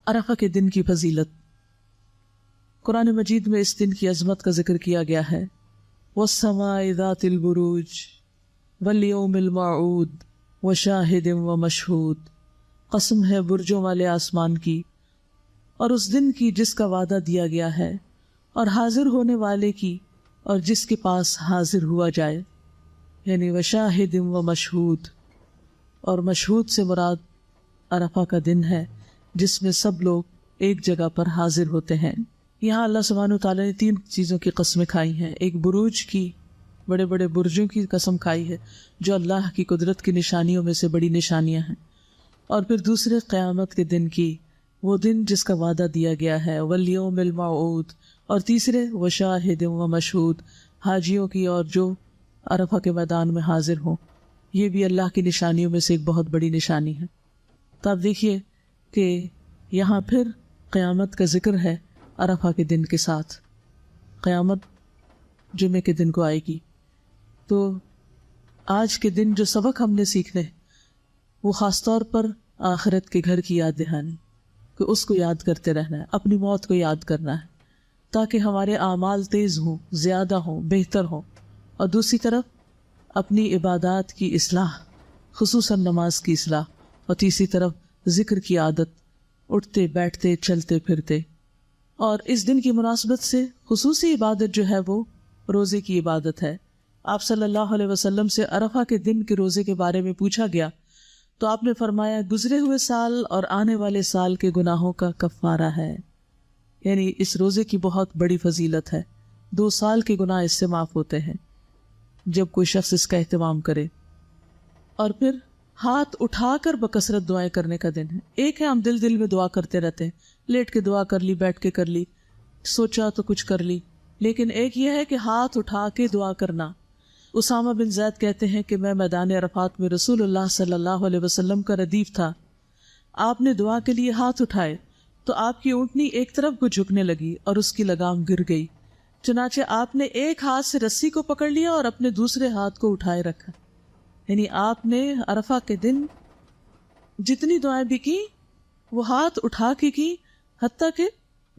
عرفہ کے دن کی فضیلت۔ قرآن مجید میں اس دن کی عظمت کا ذکر کیا گیا ہے، وَالسَّمَاءِ ذَاتِ الْبُرُوجِ وَالْيَوْمِ الْمَوْعُودِ وَشَاهِدٍ وَمَشْهُودٍ، قسم ہے برجوں والے آسمان کی اور اس دن کی جس کا وعدہ دیا گیا ہے، اور حاضر ہونے والے کی اور جس کے پاس حاضر ہوا جائے، یعنی وَشَاهِدٍ وَمَشْهُودٍ، اور مشہود سے مراد عرفہ کا دن ہے جس میں سب لوگ ایک جگہ پر حاضر ہوتے ہیں۔ یہاں اللہ سبحانہ وتعالیٰ نے 3 چیزوں کی قسمیں کھائی ہیں، ایک بروج کی، بڑے بڑے برجوں کی قسم کھائی ہے جو اللہ کی قدرت کی نشانیوں میں سے بڑی نشانیاں ہیں، اور پھر دوسرے قیامت کے دن کی، وہ دن جس کا وعدہ دیا گیا ہے، والیوم الموعود، اور تیسرے وشاہد ومشہود، حاجیوں کی اور جو عرفہ کے میدان میں حاضر ہوں، یہ بھی اللہ کی نشانیوں میں سے ایک بہت بڑی نشانی ہے۔ تو آپ دیکھیے کہ یہاں پھر قیامت کا ذکر ہے عرفہ کے دن کے ساتھ، قیامت جمعے کے دن کو آئے گی۔ تو آج کے دن جو سبق ہم نے سیکھنے وہ خاص طور پر آخرت کے گھر کی یاد دہانی، کہ اس کو یاد کرتے رہنا ہے، اپنی موت کو یاد کرنا ہے تاکہ ہمارے اعمال تیز ہوں، زیادہ ہوں، بہتر ہوں، اور دوسری طرف اپنی عبادات کی اصلاح، خصوصاً نماز کی اصلاح، اور تیسری طرف ذکر کی عادت، اٹھتے بیٹھتے چلتے پھرتے۔ اور اس دن کی مناسبت سے خصوصی عبادت جو ہے وہ روزے کی عبادت ہے۔ آپ صلی اللہ علیہ وسلم سے عرفہ کے دن کے روزے کے بارے میں پوچھا گیا تو آپ نے فرمایا گزرے ہوئے سال اور آنے والے سال کے گناہوں کا کفارہ ہے، یعنی اس روزے کی بہت بڑی فضیلت ہے، 2 سال کے گناہ اس سے معاف ہوتے ہیں جب کوئی شخص اس کا اہتمام کرے۔ اور پھر ہاتھ اٹھا کر بکثرت دعائیں کرنے کا دن ہے۔ ایک ہے ہم دل میں دعا کرتے رہتے ہیں، لیٹ کے دعا کر لی، بیٹھ کے کر لی، سوچا تو کچھ کر لی، لیکن ایک یہ ہے کہ ہاتھ اٹھا کے دعا کرنا۔ اسامہ بن زید کہتے ہیں کہ میں میدان عرفات میں رسول اللہ صلی اللہ علیہ وسلم کا ردیف تھا، آپ نے دعا کے لیے ہاتھ اٹھائے تو آپ کی اونٹنی ایک طرف کو جھکنے لگی اور اس کی لگام گر گئی، چنانچہ آپ نے ایک ہاتھ سے رسی کو پکڑ لیا اور اپنے دوسرے ہاتھ کو اٹھائے رکھا، یعنی آپ نے عرفہ کے دن جتنی دعائیں بھی کی وہ ہاتھ اٹھا کے کی، حتیٰ کہ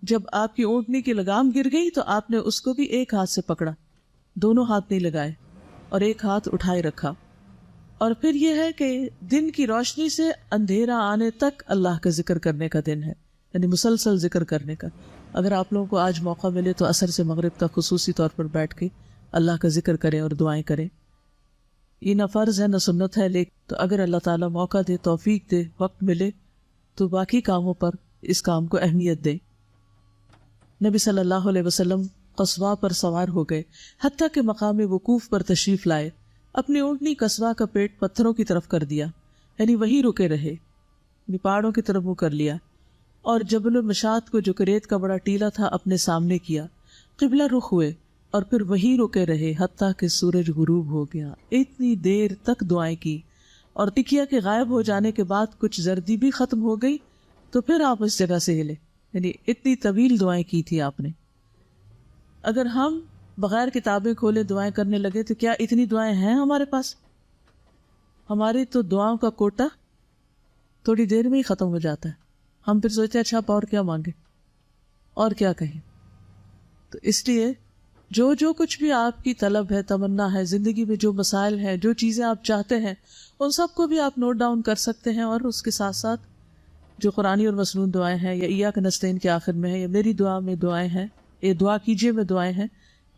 جب آپ کی اونٹنی کی لگام گر گئی تو آپ نے اس کو بھی ایک ہاتھ سے پکڑا، دونوں ہاتھ نہیں لگائے اور ایک ہاتھ اٹھائے رکھا۔ اور پھر یہ ہے کہ دن کی روشنی سے اندھیرا آنے تک اللہ کا ذکر کرنے کا دن ہے، یعنی مسلسل ذکر کرنے کا۔ اگر آپ لوگوں کو آج موقع ملے تو عصر سے مغرب تک خصوصی طور پر بیٹھ کے اللہ کا ذکر کریں اور دعائیں کریں۔ یہ نہ فرض ہے نہ سنت ہے، لیکن تو اگر اللہ تعالیٰ موقع دے، توفیق دے، وقت ملے تو باقی کاموں پر اس کام کو اہمیت دے۔ نبی صلی اللہ علیہ وسلم قصواء پر سوار ہو گئے، حتیٰ کہ مقام وقوف پر تشریف لائے، اپنی اونٹنی قصواء کا پیٹ پتھروں کی طرف کر دیا، یعنی وہیں رکے رہے، پہاڑوں کی طرف منہ کر لیا، اور جبل المشات کو جو کہ ریت کا بڑا ٹیلا تھا اپنے سامنے کیا، قبلہ رخ ہوئے اور پھر وہیں رکے رہے حتیٰ کہ سورج غروب ہو گیا۔ اتنی دیر تک دعائیں کی، اور ٹکیا کے غائب ہو جانے کے بعد کچھ زردی بھی ختم ہو گئی تو پھر آپ اس جگہ سے ہلے، یعنی اتنی طویل دعائیں کی تھی آپ نے۔ اگر ہم بغیر کتابیں کھولے دعائیں کرنے لگے تو کیا اتنی دعائیں ہیں ہمارے پاس؟ ہماری تو دعاؤں کا کوٹا تھوڑی دیر میں ہی ختم ہو جاتا ہے، ہم پھر سوچتے ہیں اچھا آپ اور کیا مانگے اور کیا کہیں۔ تو اس لیے جو کچھ بھی آپ کی طلب ہے، تمنا ہے، زندگی میں جو مسائل ہیں، جو چیزیں آپ چاہتے ہیں، ان سب کو بھی آپ نوٹ ڈاؤن کر سکتے ہیں، اور اس کے ساتھ ساتھ جو قرآنی اور مسنون دعائیں ہیں، یا ایاک نستعین کے آخر میں ہے، یا میری دعا میں دعائیں ہیں، یہ دعا کیجئے میں دعائیں ہیں،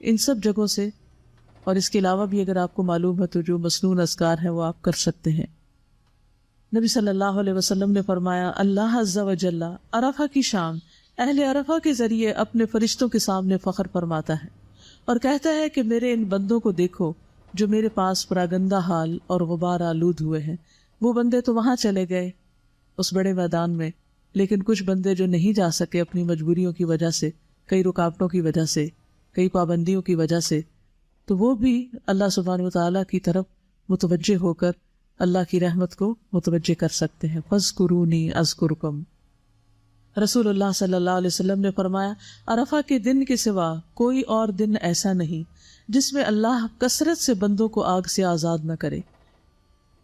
ان سب جگہوں سے، اور اس کے علاوہ بھی اگر آپ کو معلوم ہے تو جو مسنون اذکار ہیں وہ آپ کر سکتے ہیں۔ نبی صلی اللہ علیہ وسلم نے فرمایا اللہ عز و جل عرفہ کی شام اہل عرفہ کے ذریعے اپنے فرشتوں کے سامنے فخر فرماتا ہے اور کہتا ہے کہ میرے ان بندوں کو دیکھو جو میرے پاس پراگندہ حال اور غبار آلود ہوئے ہیں۔ وہ بندے تو وہاں چلے گئے اس بڑے میدان میں، لیکن کچھ بندے جو نہیں جا سکے اپنی مجبوریوں کی وجہ سے، کئی رکاوٹوں کی وجہ سے، کئی پابندیوں کی وجہ سے، تو وہ بھی اللہ سبحانہ وتعالیٰ کی طرف متوجہ ہو کر اللہ کی رحمت کو متوجہ کر سکتے ہیں۔ فاذکرونی اذکرکم۔ رسول اللہ صلی اللہ علیہ وسلم نے فرمایا عرفہ کے دن کے سوا کوئی اور دن ایسا نہیں جس میں اللہ کثرت سے بندوں کو آگ سے آزاد نہ کرے،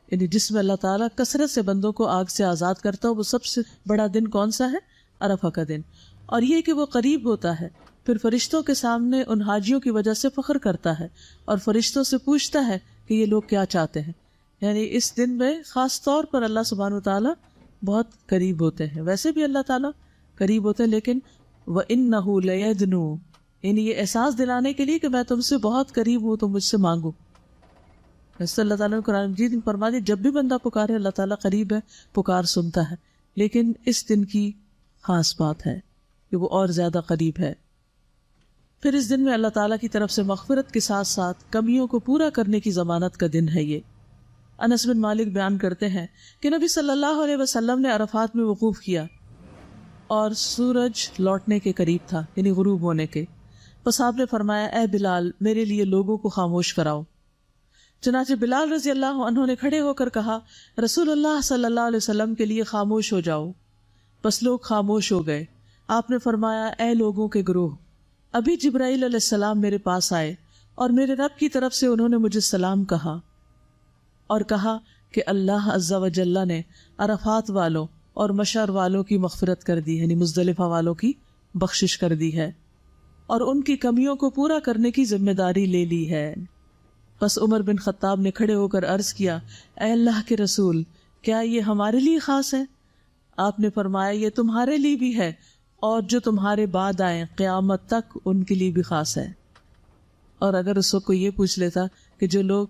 یعنی جس میں اللہ تعالیٰ کثرت سے بندوں کو آگ سے آزاد کرتا ہو۔ وہ سب سے بڑا دن کون سا ہے؟ عرفہ کا دن، اور یہ کہ وہ قریب ہوتا ہے، پھر فرشتوں کے سامنے ان حاجیوں کی وجہ سے فخر کرتا ہے اور فرشتوں سے پوچھتا ہے کہ یہ لوگ کیا چاہتے ہیں. یعنی اس دن میں خاص طور پر اللہ سبحانہ وتعالیٰ بہت قریب ہوتے ہیں. ویسے بھی اللہ تعالیٰ قریب ہوتے ہیں، لیکن وَإِنَّهُ لَيَدْنُو، یعنی یہ احساس دلانے کے لیے کہ میں تم سے بہت قریب ہوں، تم مجھ سے مانگو. ویسے اللہ تعالیٰ نے قرآن مجید میں فرما دیا جب بھی بندہ پکارے اللہ تعالیٰ قریب ہے، پکار سنتا ہے. لیکن اس دن کی خاص بات ہے کہ وہ اور زیادہ قریب ہے. پھر اس دن میں اللہ تعالیٰ کی طرف سے مغفرت کے ساتھ ساتھ کمیوں کو پورا کرنے کی ضمانت کا دن ہے یہ. انس بن مالک بیان کرتے ہیں کہ نبی صلی اللہ علیہ وسلم نے عرفات میں وقوف کیا اور سورج لوٹنے کے قریب تھا، یعنی غروب ہونے کے. بس آپ نے فرمایا اے بلال میرے لیے لوگوں کو خاموش کراؤ. چنانچہ بلال رضی اللہ عنہ نے کھڑے ہو کر کہا رسول اللہ صلی اللہ علیہ وسلم کے لیے خاموش ہو جاؤ. بس لوگ خاموش ہو گئے. آپ نے فرمایا اے لوگوں کے گروہ، ابھی جبرائیل علیہ السلام میرے پاس آئے اور میرے رب کی طرف سے انہوں نے مجھے سلام کہا اور کہا کہ اللہ عز و جل نے عرفات والوں اور مشعر والوں کی مغفرت کر دی، یعنی مزدلفہ والوں کی بخشش کر دی ہے اور ان کی کمیوں کو پورا کرنے کی ذمہ داری لے لی ہے. بس عمر بن خطاب نے کھڑے ہو کر عرض کیا اے اللہ کے رسول، کیا یہ ہمارے لیے خاص ہے؟ آپ نے فرمایا یہ تمہارے لیے بھی ہے اور جو تمہارے بعد آئیں قیامت تک ان کے لیے بھی خاص ہے. اور اگر اس وقت کوئی یہ پوچھ لیتا کہ جو لوگ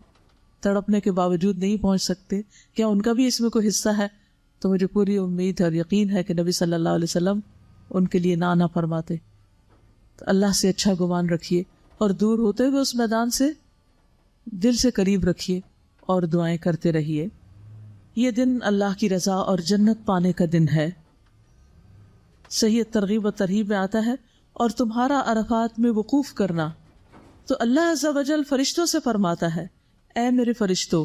تڑپنے کے باوجود نہیں پہنچ سکتے کیا ان کا بھی اس میں کوئی حصہ ہے، تو مجھے پوری امید اور یقین ہے کہ نبی صلی اللہ علیہ وسلم ان کے لیے نہ فرماتے. تو اللہ سے اچھا گمان رکھیے اور دور ہوتے ہوئے اس میدان سے دل سے قریب رکھیے اور دعائیں کرتے رہیے. یہ دن اللہ کی رضا اور جنت پانے کا دن ہے. صحیح ترغیب و ترہیب میں آتا ہے اور تمہارا عرفات میں وقوف کرنا تو اللہ عز و جل فرشتوں سے فرماتا ہے اے میرے فرشتوں،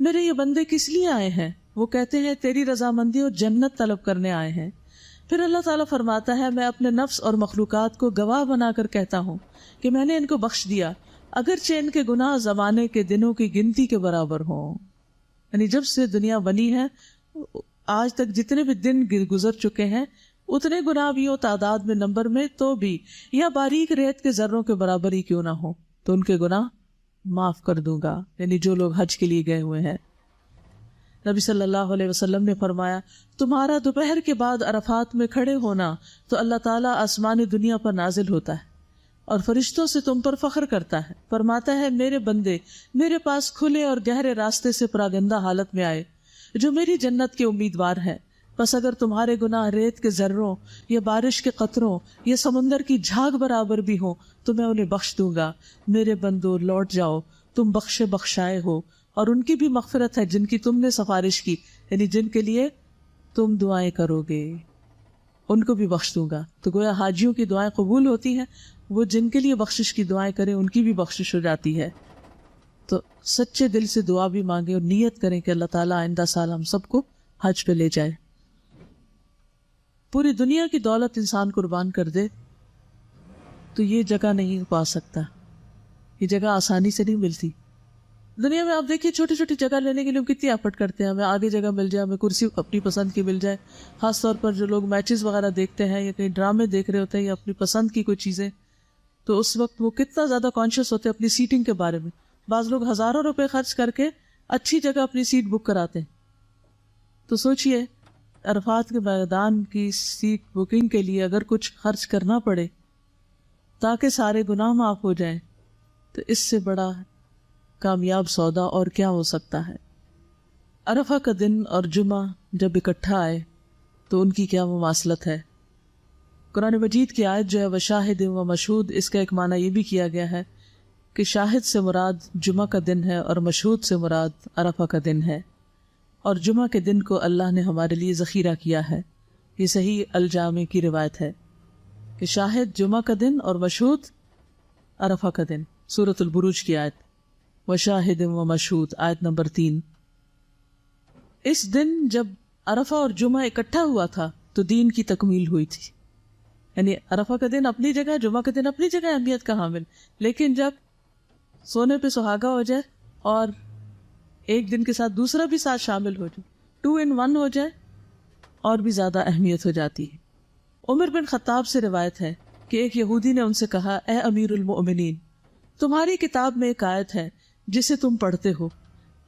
میرے یہ بندے کس لیے آئے ہیں؟ وہ کہتے ہیں تیری رضامندی اور جنت طلب کرنے آئے ہیں. پھر اللہ تعالیٰ فرماتا ہے میں اپنے نفس اور مخلوقات کو گواہ بنا کر کہتا ہوں کہ میں نے ان کو بخش دیا اگرچہ ان کے گناہ زمانے کے دنوں کی گنتی کے برابر ہوں. یعنی جب سے دنیا بنی ہے آج تک جتنے بھی دن گزر چکے ہیں اتنے گناہ بھی ہو تعداد میں نمبر میں تو بھی یا باریک ریت کے ذروں کے برابر ہی کیوں نہ ہو تو ان کے گناہ معاف کر دوں گا. یعنی جو لوگ حج کے لیے گئے ہوئے ہیں. نبی صلی اللہ علیہ وسلم نے فرمایا تمہارا دوپہر کے بعد عرفات میں کھڑے ہونا تو اللہ تعالیٰ آسمان دنیا پر نازل ہوتا ہے اور فرشتوں سے تم پر فخر کرتا ہے. فرماتا ہے میرے بندے میرے پاس کھلے اور گہرے راستے سے پراگندہ حالت میں آئے جو میری جنت کے امیدوار ہیں. بس اگر تمہارے گناہ ریت کے ذروں یا بارش کے قطروں یا سمندر کی جھاگ برابر بھی ہوں تو میں انہیں بخش دوں گا. میرے بندو لوٹ جاؤ، تم بخشے بخشائے ہو اور ان کی بھی مغفرت ہے جن کی تم نے سفارش کی، یعنی جن کے لیے تم دعائیں کرو گے ان کو بھی بخش دوں گا. تو گویا حاجیوں کی دعائیں قبول ہوتی ہیں، وہ جن کے لیے بخشش کی دعائیں کریں ان کی بھی بخشش ہو جاتی ہے. تو سچے دل سے دعا بھی مانگیں اور نیت کریں کہ اللہ تعالیٰ آئندہ سال ہم سب کو حج پہ لے جائے. پوری دنیا کی دولت انسان قربان کر دے تو یہ جگہ نہیں پا سکتا. یہ جگہ آسانی سے نہیں ملتی. دنیا میں آپ دیکھیے چھوٹی چھوٹی جگہ لینے کے لیے ہم کتنی ایفرٹ کرتے ہیں. ہمیں آگے جگہ مل جائے، ہمیں کرسی اپنی پسند کی مل جائے. خاص طور پر جو لوگ میچز وغیرہ دیکھتے ہیں یا کہیں ڈرامے دیکھ رہے ہوتے ہیں یا اپنی پسند کی کوئی چیزیں، تو اس وقت وہ کتنا زیادہ کانشیس ہوتے ہیں اپنی سیٹنگ کے بارے میں. بعض لوگ ہزاروں روپے خرچ کر کے اچھی جگہ اپنی سیٹ بک کراتے ہیں. تو سوچئے عرفات کے میدان کی سیٹ بکنگ کے لیے اگر کچھ خرچ کرنا پڑے تاکہ سارے گناہ معاف ہو جائیں تو اس سے بڑا کامیاب سودا اور کیا ہو سکتا ہے. عرفہ کا دن اور جمعہ جب اکٹھا آئے تو ان کی کیا مماثلت ہے. قرآن مجید کی آیت جو ہے وشاہد و مشہود، اس کا ایک معنی یہ بھی کیا گیا ہے کہ شاہد سے مراد جمعہ کا دن ہے اور مشہود سے مراد عرفہ کا دن ہے. اور جمعہ کے دن کو اللہ نے ہمارے لیے ذخیرہ کیا ہے. یہ صحیح الجامع کی روایت ہے کہ شاہد جمعہ کا دن اور مشہود عرفہ کا دن. سورۃ البروج کی آیت وشاہد و مشہود آیت نمبر 3. اس دن جب عرفہ اور جمعہ اکٹھا ہوا تھا تو دین کی تکمیل ہوئی تھی. یعنی عرفہ کا دن اپنی جگہ، جمعہ کا دن اپنی جگہ اہمیت کا حامل، لیکن جب سونے پہ سہاگا ہو جائے اور ایک دن کے ساتھ دوسرا بھی ساتھ شامل ہو جائے، 2 in 1 ہو جائے، اور بھی زیادہ اہمیت ہو جاتی ہے. عمر بن خطاب سے روایت ہے کہ ایک یہودی نے ان سے کہا، اے امیر المؤمنین، تمہاری کتاب میں ایک آیت ہے جسے تم پڑھتے ہو،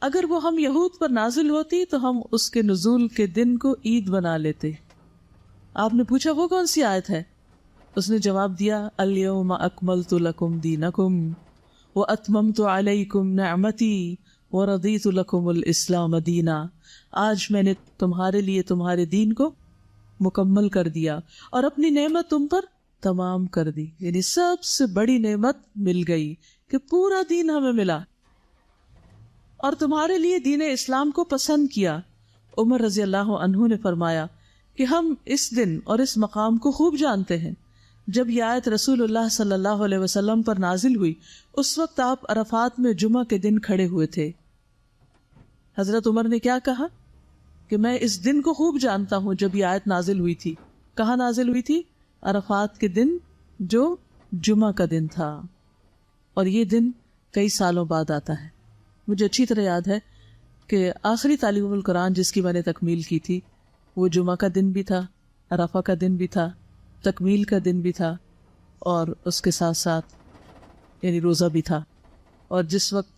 اگر وہ ہم یہود پر نازل ہوتی تو ہم اس کے نزول کے دن کو عید بنا لیتے۔ آپ نے پوچھا وہ کون سی آیت ہے؟ اس نے جواب دیا، الیوم اکملت لکم دینکم واتممت علیکم نعمتی ورضیت لکم الاسلام دینا۔ آج میں نے تمہارے لیے تمہارے دین کو مکمل کر دیا اور اپنی نعمت تم پر تمام کر دی۔ یعنی سب سے بڑی نعمت مل گئی کہ پورا دین ہمیں ملا اور تمہارے لیے دین اسلام کو پسند کیا۔ عمر رضی اللہ عنہ نے فرمایا کہ ہم اس دن اور اس مقام کو خوب جانتے ہیں۔ جب یہ آیت رسول اللہ صلی اللہ علیہ وسلم پر نازل ہوئی، اس وقت آپ عرفات میں جمعہ کے دن کھڑے ہوئے تھے۔ حضرت عمر نے کیا کہا کہ میں اس دن کو خوب جانتا ہوں جب یہ آیت نازل ہوئی تھی۔ کہاں نازل ہوئی تھی؟ عرفات کے دن، جو جمعہ کا دن تھا، اور یہ دن کئی سالوں بعد آتا ہے۔ مجھے اچھی طرح یاد ہے کہ آخری تعلیم القرآن جس کی میں نے تکمیل کی تھی وہ جمعہ کا دن بھی تھا، عرفہ کا دن بھی تھا، تکمیل کا دن بھی تھا، اور اس کے ساتھ ساتھ یعنی روزہ بھی تھا۔ اور جس وقت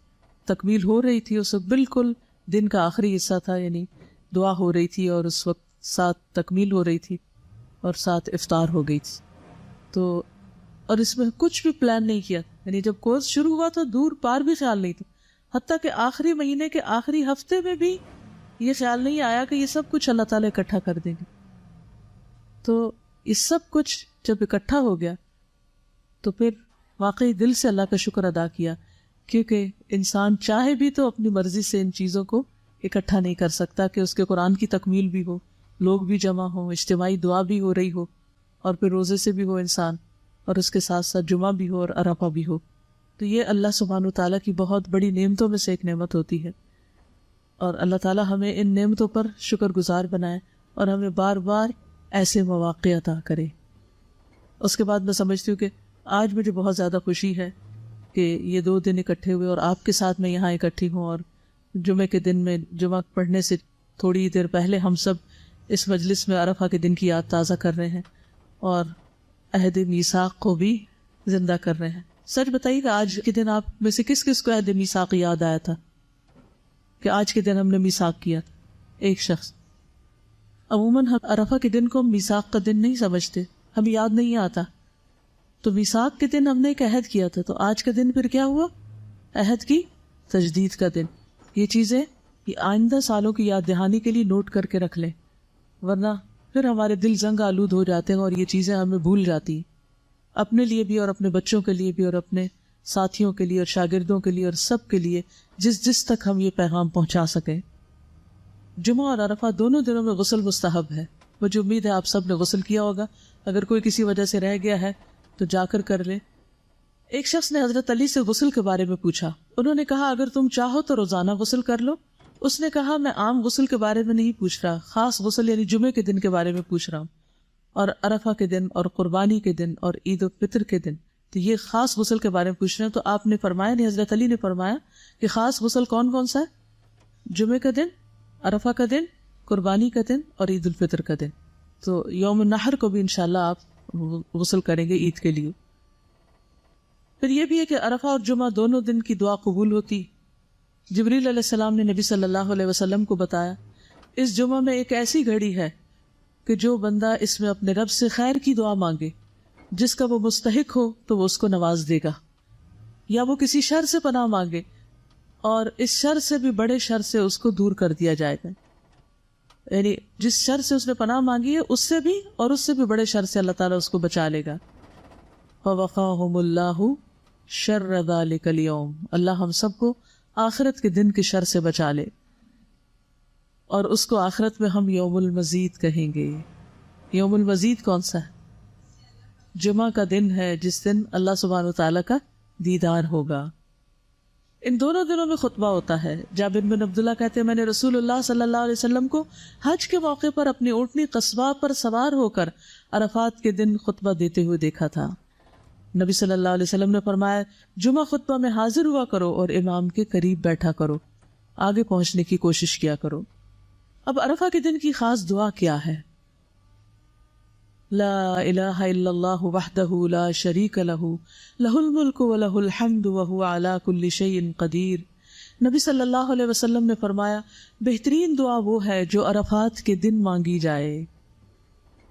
تکمیل ہو رہی تھی اس وقت بالکل دن کا آخری حصہ تھا، یعنی دعا ہو رہی تھی اور اس وقت ساتھ تکمیل ہو رہی تھی اور ساتھ افطار ہو گئی تھی۔ تو اور اس میں کچھ بھی پلان نہیں کیا، یعنی جب کورس شروع ہوا تو دور پار بھی خیال نہیں تھا، حتیٰ کہ آخری مہینے کے آخری ہفتے میں بھی یہ خیال نہیں آیا کہ یہ سب کچھ اللہ تعالیٰ اکٹھا کر دیں گے۔ تو یہ سب کچھ جب اکٹھا ہو گیا تو پھر واقعی دل سے اللہ کا شکر ادا کیا، کیونکہ انسان چاہے بھی تو اپنی مرضی سے ان چیزوں کو اکٹھا نہیں کر سکتا کہ اس کے قرآن کی تکمیل بھی ہو، لوگ بھی جمع ہوں، اجتماعی دعا بھی ہو رہی ہو، اور پھر روزے سے بھی ہو انسان، اور اس کے ساتھ ساتھ جمعہ بھی ہو اور عرفہ بھی ہو۔ تو یہ اللہ سبحانہ وتعالیٰ کی بہت بڑی نعمتوں میں سے ایک نعمت ہوتی ہے، اور اللہ تعالیٰ ہمیں ان نعمتوں پر شکر گزار بنائے اور ہمیں بار بار ایسے مواقع عطا کرے۔ اس کے بعد میں سمجھتی ہوں کہ آج مجھے بہت زیادہ خوشی ہے کہ یہ 2 دن اکٹھے ہوئے اور آپ کے ساتھ میں یہاں اکٹھی ہوں، اور جمعے کے دن میں جمعہ پڑھنے سے تھوڑی دیر پہلے ہم سب اس مجلس میں عرفہ کے دن کی یاد تازہ کر رہے ہیں اور عہد میثاق کو بھی زندہ کر رہے ہیں۔ سچ بتائیے کہ آج کے دن آپ میں سے کس کس کو عہد میثاق یاد آیا تھا کہ آج کے دن ہم نے میثاق کیا؟ ایک شخص۔ عموماً ہم عرفہ کے دن کو میثاق کا دن نہیں سمجھتے، ہمیں یاد نہیں آتا۔ تو میثاق کے دن ہم نے ایک عہد کیا تھا، تو آج کا دن پھر کیا ہوا؟ عہد کی تجدید کا دن۔ یہ چیزیں یہ آئندہ سالوں کی یاد دہانی کے لیے نوٹ کر کے رکھ لیں، ورنہ پھر ہمارے دل زنگ آلود ہو جاتے ہیں اور یہ چیزیں ہمیں بھول جاتی ہیں، اپنے لیے بھی اور اپنے بچوں کے لیے بھی اور اپنے ساتھیوں کے لیے اور شاگردوں کے لیے اور سب کے لیے، جس تک ہم یہ پیغام پہنچا سکیں۔ جمعہ اور عرفہ دونوں دنوں میں غسل مستحب ہے۔ مجھے امید ہے آپ سب نے غسل کیا ہوگا، اگر کوئی کسی وجہ سے رہ گیا ہے تو جا کر لے۔ ایک شخص نے حضرت علی سے غسل کے بارے میں پوچھا، انہوں نے کہا اگر تم چاہو تو روزانہ غسل کر لو۔ اس نے کہا میں عام غسل کے بارے میں نہیں پوچھ رہا، خاص غسل یعنی جمعے کے دن کے بارے میں پوچھ رہا ہوں، اور عرفہ کے دن اور قربانی کے دن اور عید الفطر کے دن، تو یہ خاص غسل کے بارے میں پوچھ رہے ہیں۔ تو آپ نے فرمایا، نہیں حضرت علی نے فرمایا کہ خاص غسل کون کون سا ہے؟ جمعے کا دن، عرفہ کا دن، قربانی کا دن اور عید الفطر کا دن۔ تو یوم النحر کو بھی انشاءاللہ آپ غسل کریں گے عید کے لیے۔ پھر یہ بھی ہے کہ عرفہ اور جمعہ دونوں دن کی دعا قبول ہوتی۔ جبریل علیہ السلام نے نبی صلی اللہ علیہ وسلم کو بتایا اس جمعہ میں ایک ایسی گھڑی ہے کہ جو بندہ اس میں اپنے رب سے خیر کی دعا مانگے، جس کا وہ مستحق ہو تو وہ اس کو نواز دے گا، یا وہ کسی شر سے پناہ مانگے اور اس شر سے بھی بڑے شر سے اس کو دور کر دیا جائے گا، یعنی جس شر سے اس نے پناہ مانگی ہے اس سے بھی اور اس سے بھی بڑے شر سے اللہ تعالیٰ اس کو بچا لے گا۔ فَوَقَاهُمُ اللَّهُ شَرَّ ذَلِكَ الْيَوْمِ، اللہ ہم سب کو آخرت کے دن کے شر سے بچا لے، اور اس کو آخرت میں ہم یوم المزید کہیں گے۔ یوم المزید کون سا ہے؟ جمعہ کا دن ہے جس دن اللہ سبحانہ وتعالیٰ کا دیدار ہوگا۔ ان دونوں دنوں میں خطبہ ہوتا ہے۔ جابر بن عبداللہ کہتے ہیں میں نے رسول اللہ صلی اللہ علیہ وسلم کو حج کے موقع پر اپنی اونٹنی قصبہ پر سوار ہو کر عرفات کے دن خطبہ دیتے ہوئے دیکھا تھا۔ نبی صلی اللہ علیہ وسلم نے فرمایا جمعہ خطبہ میں حاضر ہوا کرو اور امام کے قریب بیٹھا کرو، آگے پہنچنے کی کوشش کیا کرو۔ اب عرفہ کے دن کی خاص دعا کیا ہے؟ لا الہ الا اللہ وحدہ لا شریک لہ لہ الملک ولہ الحمد وہو علی کل شیء قدیر۔ نبی صلی اللہ علیہ وسلم نے فرمایا بہترین دعا وہ ہے جو عرفات کے دن مانگی جائے۔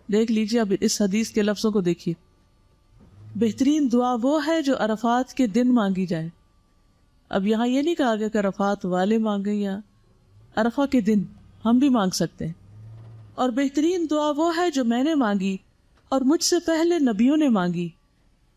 دیکھ لیجیے اب اس حدیث کے لفظوں کو دیکھیے، بہترین دعا وہ ہے جو عرفات کے دن مانگی جائے۔ اب یہاں یہ نہیں کہا گیا کہ عرفات والے مانگیں، یا عرفہ کے دن ہم بھی مانگ سکتے ہیں۔ اور بہترین دعا وہ ہے جو میں نے مانگی اور مجھ سے پہلے نبیوں نے مانگی،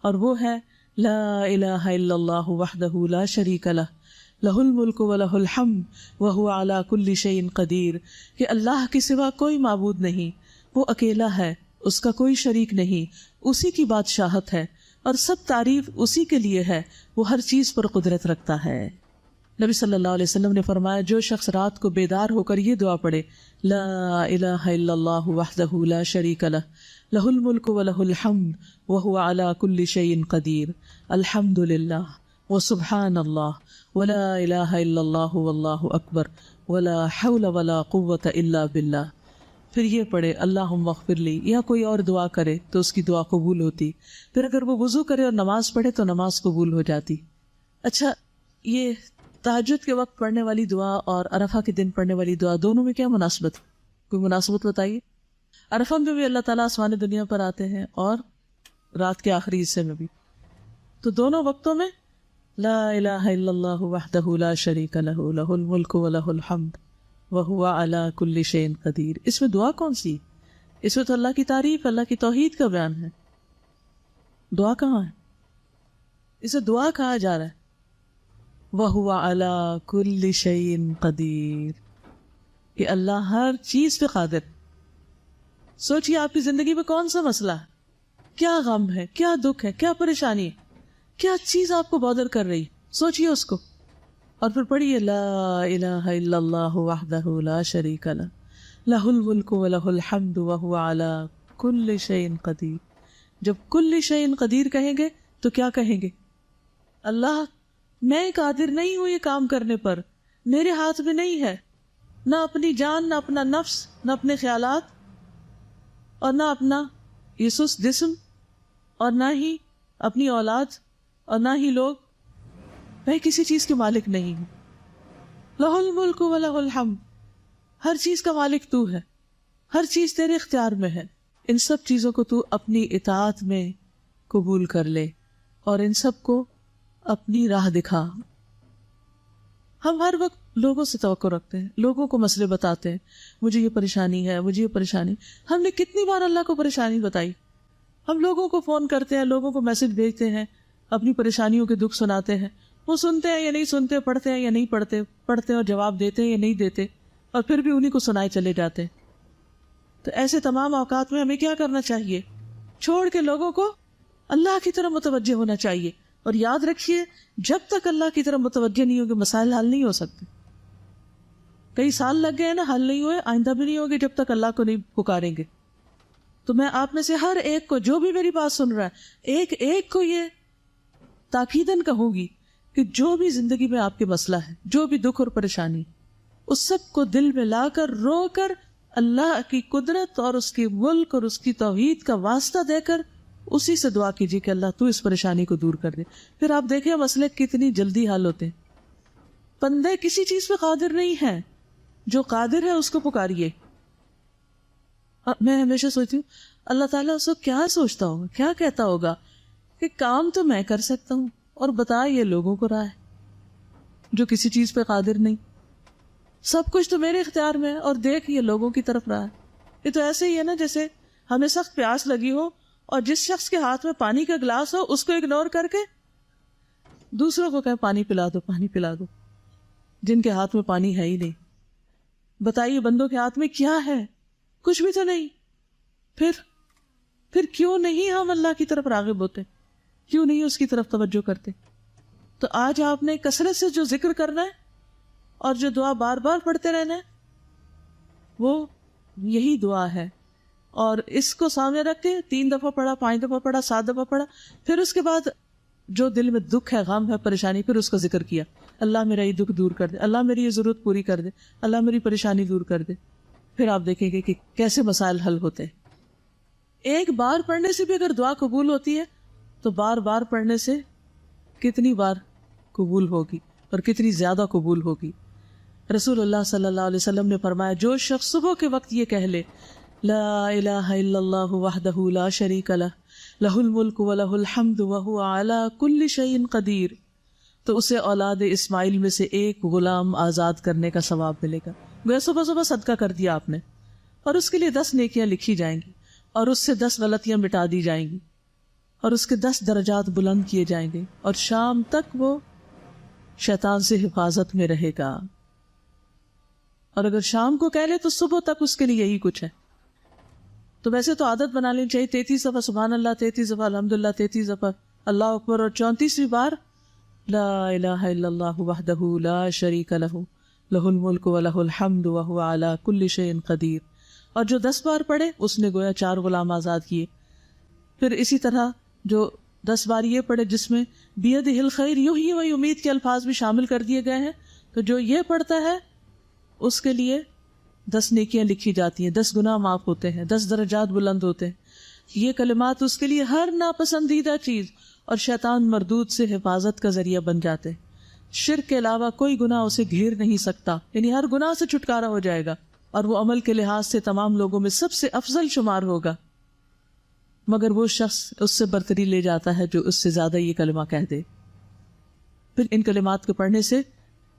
اور وہ ہے لا الہ الا اللہ وحدہ لا شریک لہ لہ الملک ولہ الحمد وہو علی کل شیء قدیر، کہ اللہ کے سوا کوئی معبود نہیں، وہ اکیلا ہے، اس کا کوئی شریک نہیں، اسی کی بادشاہت ہے اور سب تعریف اسی کے لیے ہے، وہ ہر چیز پر قدرت رکھتا ہے۔ نبی صلی اللہ علیہ وسلم نے فرمایا جو شخص رات کو بیدار ہو کر یہ دعا پڑھے لا الہ الا اللہ وحدہ لا شریک لہ لہ الملک ولہ الحمد وہو علی کل شیء قدیر، الحمد للہ وسبحان اللہ ولا الہ الا اللہ واللہ اکبر ولا حول ولا قوة الا باللہ، پھر یہ پڑھے اللہم اغفر لی، یا کوئی اور دعا کرے تو اس کی دعا قبول ہوتی، پھر اگر وہ وضو کرے اور نماز پڑھے تو نماز قبول ہو جاتی۔ اچھا، یہ تہجد کے وقت پڑھنے والی دعا اور عرفہ کے دن پڑھنے والی دعا دونوں میں کیا مناسبت؟ کوئی مناسبت بتائیے۔ عرفہ میں بھی اللہ تعالیٰ آسمان دنیا پر آتے ہیں اور رات کے آخری حصے میں بھی، تو دونوں وقتوں میں لا الہ الا اللہ وحدہ لا شریک لہ لہ الملک ولہ الحمد وہو علی کل شیء قدیر۔ اس میں دعا کون سی؟ اس میں تو اللہ کی تعریف، اللہ کی توحید کا بیان ہے۔ دعا کہاں ہے؟ اسے دعا کہا جا رہا ہے وَهُوَ عَلَى كُلِّ شَيْءٍ قَدِيرٌ، کہ اللہ ہر چیز پہ قادر۔ سوچئے آپ کی زندگی میں کون سا مسئلہ ہے، کیا غم ہے، کیا دکھ ہے، کیا پریشانی ہے، کیا چیز آپ کو بادر کر رہی، سوچئے اس کو، اور پھر پڑھیے لا الہ الا اللہ وحدہ لا شریک لہ لہ الملک ولہ الحمد وہو علی کل شیء قدیر۔ جب کل شیء قدیر کہیں گے تو کیا کہیں گے؟ اللہ میں قادر نہیں ہوں یہ کام کرنے پر، میرے ہاتھ میں نہیں ہے، نہ اپنی جان، نہ اپنا نفس، نہ اپنے خیالات، اور نہ اپنا یہ سست جسم، اور نہ ہی اپنی اولاد، اور نہ ہی لوگ، میں کسی چیز کے مالک نہیں ہوں۔ لہ الملک ولہ الحمد، ہر چیز کا مالک تو ہے، ہر چیز تیرے اختیار میں ہے، ان سب چیزوں کو تو اپنی اطاعت میں قبول کر لے اور ان سب کو اپنی راہ دکھا۔ ہم ہر وقت لوگوں سے توقع رکھتے ہیں، لوگوں کو مسئلے بتاتے ہیں، مجھے یہ پریشانی ہے، مجھے یہ پریشانی۔ ہم نے کتنی بار اللہ کو پریشانی بتائی؟ ہم لوگوں کو فون کرتے ہیں، لوگوں کو میسج بھیجتے ہیں، اپنی پریشانیوں کے دکھ سناتے ہیں، وہ سنتے ہیں یا نہیں سنتے، پڑھتے ہیں یا نہیں پڑھتے، پڑھتے ہیں اور جواب دیتے ہیں یا نہیں دیتے، اور پھر بھی انہیں کو سنائے چلے جاتے ہیں۔ تو ایسے تمام اوقات میں ہمیں کیا کرنا چاہیے؟ چھوڑ کے لوگوں کو اللہ کی طرف متوجہ ہونا چاہیے، اور یاد رکھیے جب تک اللہ کی طرف متوجہ نہیں ہوگے مسائل حل نہیں ہو سکتے۔ کئی سال لگ گئے نا، حل نہیں ہوئے، آئندہ بھی نہیں ہوگے جب تک اللہ کو نہیں پکاریں گے۔ تو میں آپ میں سے ہر ایک کو، جو بھی میری بات سن رہا ہے، ایک ایک کو یہ تاکیداً کہوں گی کہ جو بھی زندگی میں آپ کے مسئلہ ہے، جو بھی دکھ اور پریشانی، اس سب کو دل میں لا کر، رو کر، اللہ کی قدرت اور اس کی ملک اور اس کی توحید کا واسطہ دے کر اسی سے دعا کیجیے کہ اللہ تو اس پریشانی کو دور کر دے۔ پھر آپ دیکھیں مسئلے کتنی جلدی حل ہوتے ہیں۔ بندے کسی چیز پہ قادر نہیں ہے، جو قادر ہے اس کو پکاریے۔ میں ہمیشہ سوچتی ہوں اللہ تعالیٰ اس کو کیا سوچتا ہوگا، کیا کہتا ہوگا کہ کام تو میں کر سکتا ہوں اور بتا یہ لوگوں کو رہا ہے جو کسی چیز پہ قادر نہیں، سب کچھ تو میرے اختیار میں ہے اور دیکھ یہ لوگوں کی طرف رہا ہے۔ یہ تو ایسے ہی ہے نا جیسے ہمیں سخت پیاس لگی ہو اور جس شخص کے ہاتھ میں پانی کا گلاس ہو اس کو اگنور کر کے دوسروں کو کہے پانی پلا دو، پانی پلا دو، جن کے ہاتھ میں پانی ہے ہی نہیں۔ بتائیے بندوں کے ہاتھ میں کیا ہے؟ کچھ بھی تو نہیں۔ پھر کیوں نہیں ہم اللہ کی طرف راغب ہوتے؟ کیوں نہیں اس کی طرف توجہ کرتے؟ تو آج آپ نے کثرت سے جو ذکر کرنا ہے اور جو دعا بار بار پڑھتے رہنا ہے وہ یہی دعا ہے، اور اس کو سامنے رکھ کے 3 دفعہ پڑھا، 5 دفعہ پڑھا، 7 دفعہ پڑھا، پھر اس کے بعد جو دل میں دکھ ہے، غم ہے، پریشانی، پھر اس کا ذکر کیا، اللہ میرا یہ دکھ دور کر دے، اللہ میری یہ ضرورت پوری کر دے، اللہ میری پریشانی دور کر دے۔ پھر آپ دیکھیں گے کہ کیسے مسائل حل ہوتے ہیں۔ ایک بار پڑھنے سے بھی اگر دعا قبول ہوتی ہے تو بار بار پڑھنے سے کتنی بار قبول ہوگی اور کتنی زیادہ قبول ہوگی. رسول اللہ صلی اللہ علیہ وسلم نے فرمایا جو شخص صبح کے وقت یہ کہہ لے لا الہ الا اللہ وحدہ لا شریک لہ لہ الملک و لہ الحمد وہو علی کل شیء قدیر تو اسے اولاد اسماعیل میں سے ایک غلام آزاد کرنے کا ثواب ملے گا. گویا صبح صبح صدقہ کر دیا آپ نے اور اس کے لیے 10 نیکیاں لکھی جائیں گی اور اس سے 10 غلطیاں مٹا دی جائیں گی اور اس کے 10 درجات بلند کیے جائیں گے اور شام تک وہ شیطان سے حفاظت میں رہے گا. اور اگر شام کو کہہ لے تو صبح تک اس کے لیے یہی کچھ ہے. تو ویسے تو عادت بنا لینی چاہیے 33 دفعہ سبحان اللہ، 33 دفعہ الحمدللہ، 33 دفعہ اللہ اکبر اور 34ویں بار لا الہ الا اللہ وحدہ لا شریک لہ لہ الملک و لہ الحمد وہو علی کل شیء قدیر. اور جو 10 بار پڑھے اس نے گویا 4 غلام آزاد کیے. پھر اسی طرح جو 10 بار یہ پڑھے جس میں بیدہ الخیر یحیی و یمیت کے الفاظ بھی شامل کر دیے گئے ہیں، تو جو یہ پڑھتا ہے اس کے لیے 10 نیکیاں لکھی جاتی ہیں، 10 گناہ معاف ہوتے ہیں، 10 درجات بلند ہوتے ہیں. یہ کلمات اس کے لیے ہر ناپسندیدہ چیز اور شیطان مردود سے حفاظت کا ذریعہ بن جاتے ہیں. شرک کے علاوہ کوئی گناہ اسے گھیر نہیں سکتا، یعنی ہر گناہ سے چھٹکارا ہو جائے گا اور وہ عمل کے لحاظ سے تمام لوگوں میں سب سے افضل شمار ہوگا. مگر وہ شخص اس سے برتری لے جاتا ہے جو اس سے زیادہ یہ کلمہ کہہ دے. پھر ان کلمات کو پڑھنے سے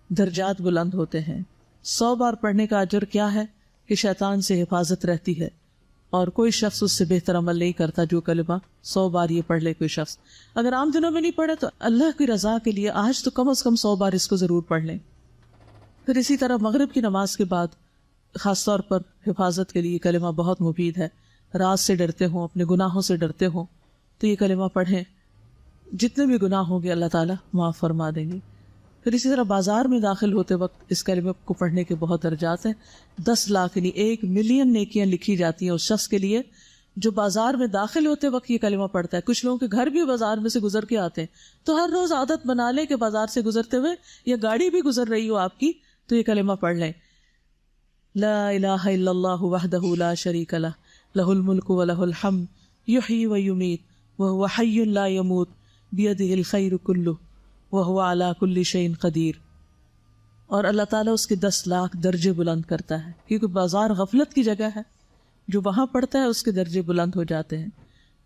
درجات بلند ہوتے ہیں. 100 بار پڑھنے کا اجر کیا ہے کہ شیطان سے حفاظت رہتی ہے اور کوئی شخص اس سے بہتر عمل نہیں کرتا جو کلمہ 100 بار یہ پڑھ لے. کوئی شخص اگر عام دنوں میں نہیں پڑھے تو اللہ کی رضا کے لیے آج تو کم از کم 100 بار اس کو ضرور پڑھ لیں. پھر اسی طرح مغرب کی نماز کے بعد خاص طور پر حفاظت کے لیے کلمہ بہت مفید ہے. رات سے ڈرتے ہوں، اپنے گناہوں سے ڈرتے ہوں تو یہ کلمہ پڑھیں، جتنے بھی گناہ ہوں گے اللہ تعالیٰ معاف فرما دیں گے. پھر اسی طرح بازار میں داخل ہوتے وقت اس کلمے کو پڑھنے کے بہت درجات ہیں. 10 لاکھ یعنی 1 ملین نیکیاں لکھی جاتی ہیں اس شخص کے لیے جو بازار میں داخل ہوتے وقت یہ کلمہ پڑھتا ہے. کچھ لوگوں کے گھر بھی بازار میں سے گزر کے آتے ہیں تو ہر روز عادت بنا لیں کہ بازار سے گزرتے ہوئے یا گاڑی بھی گزر رہی ہو آپ کی تو یہ کلمہ پڑھ لیں. لا الہ الا اللہ وحدہ لا شریک لہ لہ الملک و لہ الحمد یحیی و یمیت وہو حی لا یموت بیدہ الخیر کلہ وہو علی کل شیء قدیر. اور اللہ تعالیٰ اس کے 10 لاکھ درجے بلند کرتا ہے کیونکہ بازار غفلت کی جگہ ہے. جو وہاں پڑھتا ہے اس کے درجے بلند ہو جاتے ہیں.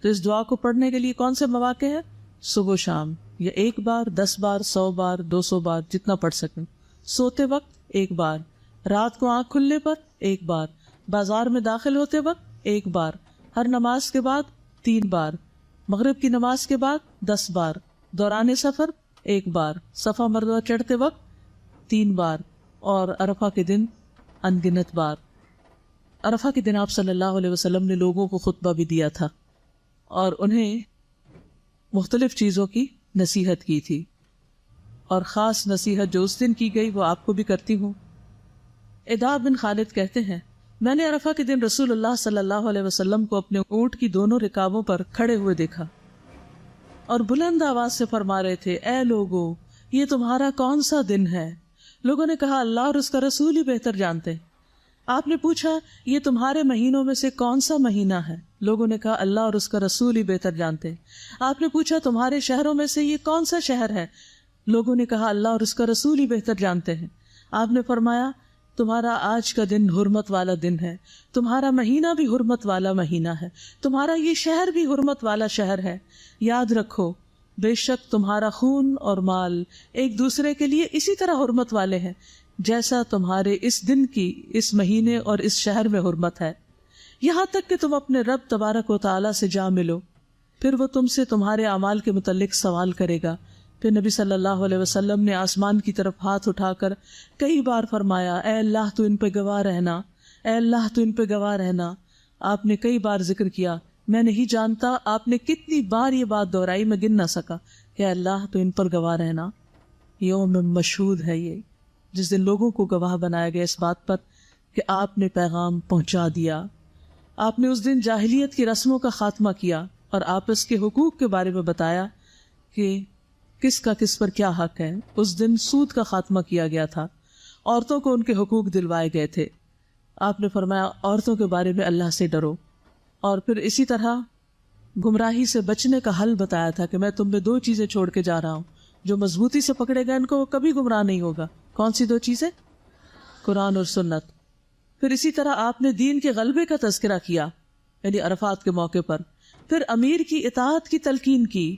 تو اس دعا کو پڑھنے کے لیے کون سے مواقع ہیں؟ صبح شام، یا 1 بار، 10 بار، 100 بار، 200 بار، جتنا پڑھ سکیں. سوتے وقت 1 بار، رات کو آنکھ کھلنے پر 1 بار، بازار میں داخل ہوتے وقت 1 بار، ہر نماز کے بعد 3 بار، مغرب کی نماز کے بعد 10 بار، دوران سفر 1 بار، صفا مروہ چڑھتے وقت 3 بار، اور عرفہ کے دن انگنت بار. عرفہ کے دن آپ صلی اللہ علیہ وسلم نے لوگوں کو خطبہ بھی دیا تھا اور انہیں مختلف چیزوں کی نصیحت کی تھی، اور خاص نصیحت جو اس دن کی گئی وہ آپ کو بھی کرتی ہوں. عدا بن خالد کہتے ہیں میں نے عرفہ کے دن رسول اللہ صلی اللہ علیہ وسلم کو اپنے اونٹ کی دونوں رکابوں پر کھڑے ہوئے دیکھا اور بلند آواز سے فرما رہے تھے اے لوگو یہ تمہارا کون سا دن ہے؟ لوگوں نے کہا اللہ اور اس کا رسول ہی بہتر جانتے. آپ نے پوچھا یہ تمہارے مہینوں میں سے کون سا مہینہ ہے؟ لوگوں نے کہا اللہ اور اس کا رسول ہی بہتر جانتے. آپ نے پوچھا تمہارے شہروں میں سے یہ کون سا شہر ہے؟ لوگوں نے کہا اللہ اور اس کا رسول ہی بہتر جانتے ہیں. آپ نے فرمایا تمہارا آج کا دن حرمت والا دن ہے، تمہارا مہینہ بھی حرمت والا مہینہ ہے، تمہارا یہ شہر بھی حرمت والا شہر ہے. یاد رکھو بے شک تمہارا خون اور مال ایک دوسرے کے لیے اسی طرح حرمت والے ہیں جیسا تمہارے اس دن کی، اس مہینے اور اس شہر میں حرمت ہے، یہاں تک کہ تم اپنے رب تبارک و تعالیٰ سے جا ملو، پھر وہ تم سے تمہارے اعمال کے متعلق سوال کرے گا. پھر نبی صلی اللہ علیہ وسلم نے آسمان کی طرف ہاتھ اٹھا کر کئی بار فرمایا اے اللہ تو ان پہ گواہ رہنا، اے اللہ تو ان پہ گواہ رہنا. آپ نے کئی بار ذکر کیا، میں نہیں جانتا آپ نے کتنی بار یہ بات دہرائی، میں گن نہ سکا کہ اللہ تو ان پر گواہ رہنا. یوم مشہود ہے یہ جس دن لوگوں کو گواہ بنایا گیا اس بات پر کہ آپ نے پیغام پہنچا دیا. آپ نے اس دن جاہلیت کی رسموں کا خاتمہ کیا اور آپس کے حقوق کے بارے میں بتایا کہ کس کا کس پر کیا حق ہے. اس دن سود کا خاتمہ کیا گیا تھا، عورتوں کو ان کے حقوق دلوائے گئے تھے. آپ نے فرمایا عورتوں کے بارے میں اللہ سے ڈرو اور پھر اسی طرح گمراہی سے بچنے کا حل بتایا تھا کہ میں تم میں 2 چیزیں چھوڑ کے جا رہا ہوں، جو مضبوطی سے پکڑے گا ان کو وہ کبھی گمراہ نہیں ہوگا۔ کون سی 2 چیزیں؟ قرآن اور سنت۔ پھر اسی طرح آپ نے دین کے غلبے کا تذکرہ کیا، یعنی عرفات کے موقع پر۔ پھر امیر کی اطاعت کی تلقین کی۔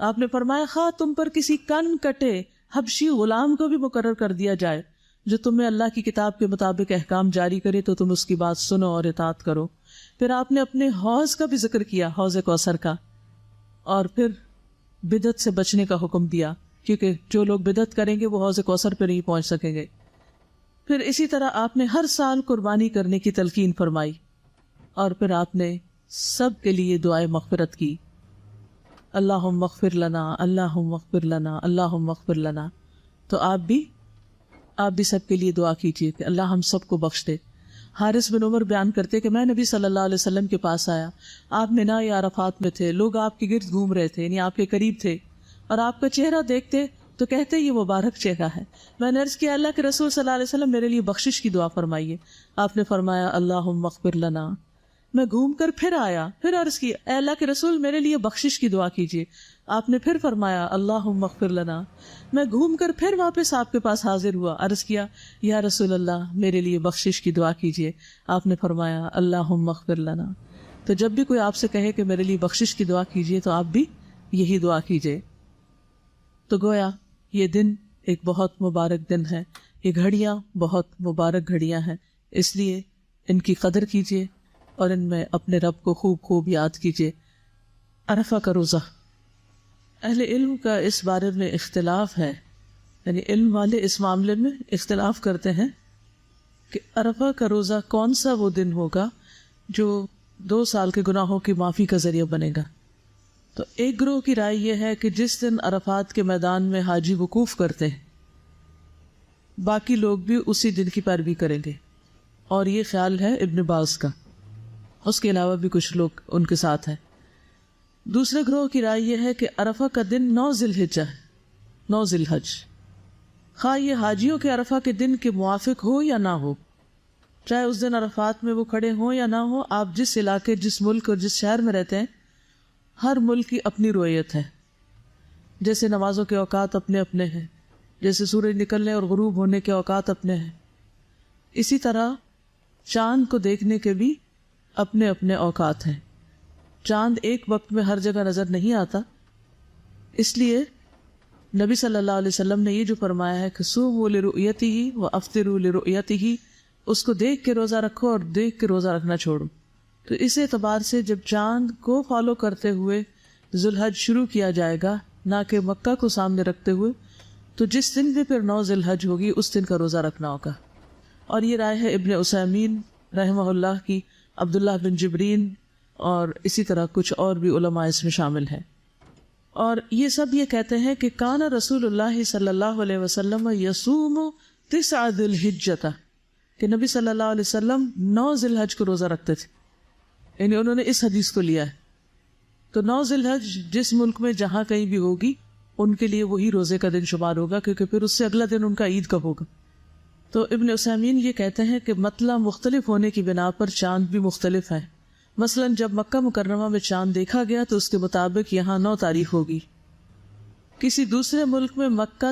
آپ نے فرمایا خواہ تم پر کسی کن کٹے حبشی غلام کو بھی مقرر کر دیا جائے جو تمہیں اللہ کی کتاب کے مطابق احکام جاری کرے تو تم اس کی بات سنو اور اطاعت کرو۔ پھر آپ نے اپنے حوض کا بھی ذکر کیا، حوض کوثر کا، اور پھر بدعت سے بچنے کا حکم دیا، کیونکہ جو لوگ بدعت کریں گے وہ حوض کوثر پہ نہیں پہنچ سکیں گے۔ پھر اسی طرح آپ نے ہر سال قربانی کرنے کی تلقین فرمائی، اور پھر آپ نے سب کے لیے دعائے مغفرت کی، اللہم اغفر لنا، اللہم اغفر لنا، اللہم اغفر لنا۔ تو آپ بھی سب کے لیے دعا کیجیے کہ اللہ ہم سب کو بخش دے۔ حارث بن عمر بیان کرتے کہ میں نبی صلی اللہ علیہ وسلم کے پاس آیا، آپ مینا یا عرفات میں تھے، لوگ آپ کے گرد گھوم رہے تھے، یعنی آپ کے قریب تھے، اور آپ کا چہرہ دیکھتے تو کہتے یہ مبارک چہرہ ہے۔ میں نے عرض کیا اللہ کے رسول صلی اللہ علیہ وسلم میرے لیے بخشش کی دعا فرمائیے۔ آپ نے فرمایا اللہم اغفر لنا۔ میں گھوم کر پھر آیا، پھر عرض کی اے اللہ کے رسول میرے لیے بخشش کی دعا کیجیے۔ آپ نے پھر فرمایا اللہم اغفر لنا۔ میں گھوم کر پھر واپس آپ کے پاس حاضر ہوا، عرض کیا یا رسول اللہ میرے لیے بخشش کی دعا کیجیے۔ آپ نے فرمایا اللہم اغفر لنا۔ تو جب بھی کوئی آپ سے کہے کہ میرے لیے بخشش کی دعا کیجیے تو آپ بھی یہی دعا کیجیے۔ تو گویا یہ دن ایک بہت مبارک دن ہے، یہ گھڑیاں بہت مبارک گھڑیاں ہیں، اس لیے ان کی قدر کیجیے اور ان میں اپنے رب کو خوب خوب یاد کیجیے۔ عرفہ کا روزہ، اہل علم کا اس بارے میں اختلاف ہے، یعنی علم والے اس معاملے میں اختلاف کرتے ہیں کہ عرفہ کا روزہ کون سا وہ دن ہوگا جو 2 سال کے گناہوں کی معافی کا ذریعہ بنے گا۔ تو ایک گروہ کی رائے یہ ہے کہ جس دن عرفات کے میدان میں حاجی وقوف کرتے ہیں باقی لوگ بھی اسی دن کی پیروی کریں گے، اور یہ خیال ہے ابن باز کا، اس کے علاوہ بھی کچھ لوگ ان کے ساتھ ہیں۔ دوسرے گروہ کی رائے یہ ہے کہ عرفہ کا دن 9 ذی الحجہ ہے، 9 ذی الحج، خواہ یہ حاجیوں کے عرفہ کے دن کے موافق ہو یا نہ ہو، چاہے اس دن عرفات میں وہ کھڑے ہوں یا نہ ہو۔ آپ جس علاقے، جس ملک اور جس شہر میں رہتے ہیں، ہر ملک کی اپنی رویت ہے، جیسے نمازوں کے اوقات اپنے اپنے ہیں، جیسے سورج نکلنے اور غروب ہونے کے اوقات اپنے ہیں، اسی طرح چاند کو دیکھنے کے بھی اپنے اپنے اوقات ہیں۔ چاند ایک وقت میں ہر جگہ نظر نہیں آتا، اس لیے نبی صلی اللہ علیہ وسلم نے یہ جو فرمایا ہے کہ صوموا لرؤیتہ وافطروا لرؤیتہ، اس کو دیکھ کے روزہ رکھو اور دیکھ کے روزہ رکھنا چھوڑو۔ تو اس اعتبار سے جب چاند کو فالو کرتے ہوئے ذو الحج شروع کیا جائے گا، نہ کہ مکہ کو سامنے رکھتے ہوئے، تو جس دن بھی پھر 9 ذی الحج ہوگی اس دن کا روزہ رکھنا ہوگا۔ اور یہ رائے ہے ابن عثیمین رحمہ اللہ کی، عبداللہ بن جبرین، اور اسی طرح کچھ اور بھی علماء اس میں شامل ہیں۔ اور یہ سب یہ کہتے ہیں کہ کان رسول اللہ صلی اللہ علیہ وسلم یصوم 9 ذی الحجہ، کہ نبی صلی اللہ علیہ وسلم 9 ذی الحج کو روزہ رکھتے تھے، یعنی انہوں نے اس حدیث کو لیا ہے۔ تو 9 ذی الحج جس ملک میں جہاں کہیں بھی ہوگی ان کے لیے وہی روزے کا دن شمار ہوگا، کیونکہ پھر اس سے اگلا دن ان کا عید کا ہوگا۔ تو ابن عثیمین یہ کہتے ہیں کہ مطلع مختلف ہونے کی بنا پر چاند بھی مختلف ہے۔ مثلا جب مکہ مکرمہ میں چاند دیکھا گیا تو اس کے مطابق یہاں 9 تاریخ ہوگی، کسی دوسرے ملک میں مکہ